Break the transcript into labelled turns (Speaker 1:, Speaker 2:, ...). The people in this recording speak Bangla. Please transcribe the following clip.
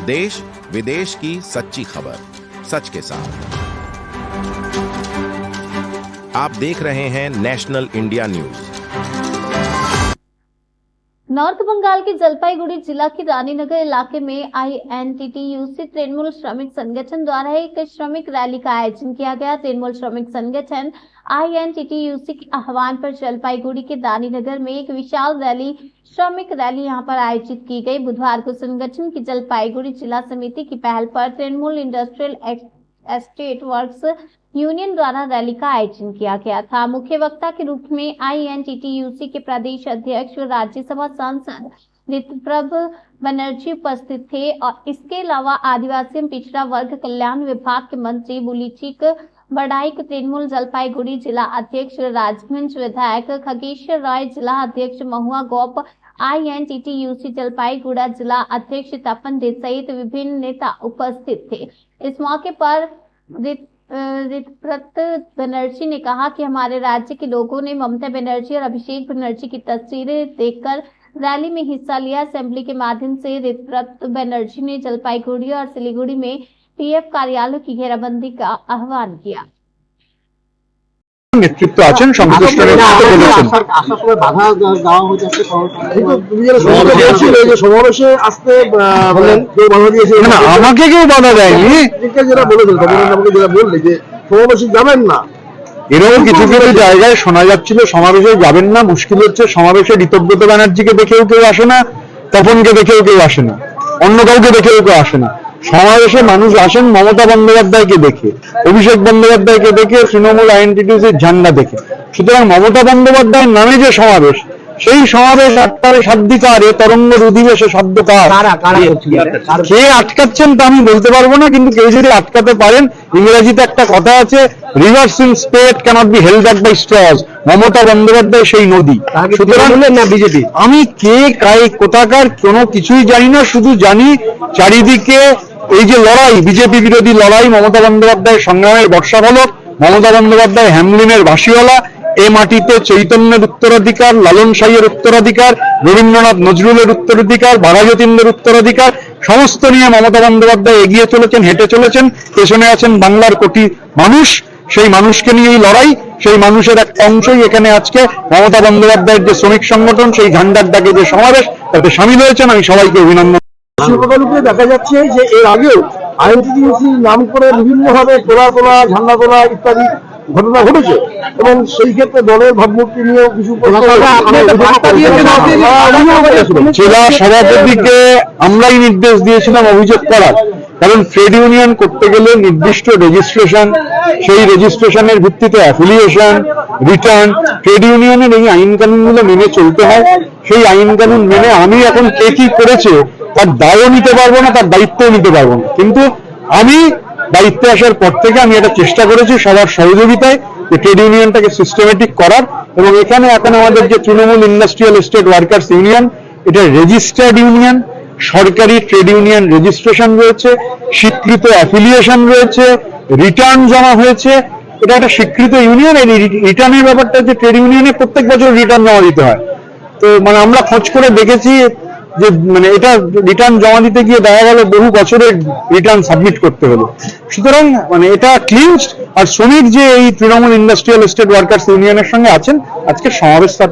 Speaker 1: देश विदेश की सच्ची खबर सच के साथ। आप देख रहे हैं national India news.
Speaker 2: North Bengal के जलपाईगुड़ी जिला के रानीनगर इलाके में INTTUC तृणमूल श्रमिक संगठन द्वारा एक श्रमिक रैली का आयोजन किया गया। तृणमूल श्रमिक संगठन INTTUC के आह्वान पर जलपाईगुड़ी के रानीनगर में एक विशाल रैली श्रमिक रैली यहां पर आयोजित की गई। बुधवार को संगठन की जलपाईगुड़ी जिला समिति की पहल पर Trinamool industrial estate works union द्वारा रैली का आयोजन किया गया था। मुख्य वक्ता के रूप में INTTUC के प्रदेश अध्यक्ष व राज्यसभा सांसद ऋतुप्रभ बनर्जी उपस्थित थे और इसके अलावा आदिवासी एवं पिछड़ा वर्ग कल्याण विभाग के मंत्री बुलीचिक बड़ाइक, तृणमूल जलपाईगुड़ी जिला अध्यक्ष राजगंज विधायक खगेश्वर राय, जिला अध्यक्ष महुआ गोप, INTTUC जलपाईगुड़ा जिला अध्यक्ष तपन दे सहित विभिन्न नेता उपस्थित थे। इस मौके पर ऋतुप्रभ बनर्जी ने कहा कि हमारे राज्य के लोगों ने ममता बनर्जी और अभिषेक बनर्जी की तस्वीरें देखकर रैली में हिस्सा लिया। असेंबली के माध्यम से ऋतुप्रभ बनर्जी ने जलपाईगुड़ी और सिलीगुड़ी में PF कार्यालय की घेराबंदी का आह्वान किया।
Speaker 3: নেতৃত্ব আছেন সংশ্লিষ্ট
Speaker 4: সমাবেশে আসতে বলেন কেউ বাধা দিয়েছে
Speaker 3: না, আমাকে কেউ বাধা দেয়নি।
Speaker 4: যেটা বলেছেন যেটা বললে যে সমাবেশে যাবেন না,
Speaker 3: এরকম কিছু কিছু জায়গায় শোনা যাচ্ছিল সমাবেশে যাবেন না। মুশকিল হচ্ছে সমাবেশে ঋতব্রত ব্যানার্জিকে দেখেও কেউ আসে না, তপনকে দেখেও কেউ আসে না, অন্য কাউকে দেখেও কেউ আসে না। সমাবেশে মানুষ আসেন মমতা বন্দ্যোপাধ্যায়কে দেখে, অভিষেক বন্দ্যোপাধ্যায়কে দেখে, তৃণমূল INTTUC এর দেখে। সুতরাং মমতা বন্দ্যোপাধ্যায়ের নামে যে সমাবেশ, সেই সমাবেশ 8টার শাব্দিকারে তরঙ্গের অধিবেশে শব্দকার কে আটকাচ্ছেন তা আমি বলতে পারবো না, কিন্তু কেউ যদি আটকাতে পারেন, ইংরেজিতে একটা কথা আছে, rivers in spate cannot be held back by straws. Mamata Bandyopadhyay সেই নদী। সুতরাং বিজেপি আমি কে কোথাকার কোনো কিছুই জানি না, শুধু জানি চারিদিকে এই যে লড়াই, বিজেপি বিরোধী লড়াই, মমতা বন্দ্যোপাধ্যায়ের সংগ্রামের বর্ষাফলক, মমতা বন্দ্যোপাধ্যায় হ্যামলিনের ভাসিওয়ালা, এ মাটিতে চৈতন্যের উত্তরাধিকার, লালন সাইয়ের উত্তরাধিকার, রবীন্দ্রনাথ নজরুলের উত্তরাধিকার, বাঘাযতীন্দ্রের উত্তরাধিকার, সমস্ত নিয়ে মমতা বন্দ্যোপাধ্যায় এগিয়ে চলেছেন, হেঁটে চলেছেন। পেছনে আছেন বাংলার কোটি মানুষ। সেই মানুষকে নিয়েই লড়াই, সেই মানুষের একটা অংশই এখানে আজকে মমতা বন্দ্যোপাধ্যায়ের যে শ্রমিক সংগঠন, সেই ঝান্ডার ডাকে যে সমাবেশ, তাতে সামিল হয়েছেন। আমি সবাইকে অভিনন্দন।
Speaker 4: দেখা যাচ্ছে যে এর আগেও INTTUC নাম করে বিভিন্ন ভাবে তোলা ঝান্ডা তোলা ইত্যাদি ঘটনা ঘটেছে এবং সেই ক্ষেত্রে দলের ভাবমূর্তি নিয়েও কিছু
Speaker 3: জেলা সভাপতিকে আমরাই নির্দেশ দিয়েছিলাম অভিযোগ করার। কারণ ট্রেড ইউনিয়ন করতে গেলে নির্দিষ্ট রেজিস্ট্রেশন, সেই রেজিস্ট্রেশনের ভিত্তিতে অ্যাফিলিয়েশন, রিটার্ন, ট্রেড ইউনিয়নের এই আইন কানুনগুলো মেনে চলতে হয়। সেই আইন কানুন মেনে আমি এখন কে কি করেছে তার দায়ও নিতে পারবো না, তার দায়িত্বও নিতে পারবো না। কিন্তু আমি দায়িত্বে আসার পর থেকে আমি এটা চেষ্টা করেছি সবার সহযোগিতায় যে ট্রেড ইউনিয়নটাকে সিস্টেমেটিক করার। এবং এখানে এখন আমাদের যে Trinamool industrial estate workers union, এটা রেজিস্টার্ড ইউনিয়ন, সরকারি ট্রেড ইউনিয়ন রেজিস্ট্রেশন রয়েছে, স্বীকৃত অ্যাফিলিয়েশন রয়েছে, রিটার্ন জমা হয়েছে। এটা একটা স্বীকৃত ইউনিয়ন। এই রিটার্নের ব্যাপারটা যে ট্রেড ইউনিয়নে প্রত্যেক বছর রিটার্ন জমা দিতে হয়। তো আমরা খোঁজ করে দেখেছি যে এটা রিটার্ন জমা দিতে গিয়ে দেখা গেল বহু বছরের রিটার্ন সাবমিট করতে হলো। সুতরাং এটা ক্লিনড। আর শ্রমিক যে এই তৃণমূল ইন্ডাস্ট্রিয়াল এস্টেট ওয়ার্কার্স ইউনিয়নের সঙ্গে আছেন, আজকে সমাবেশ তার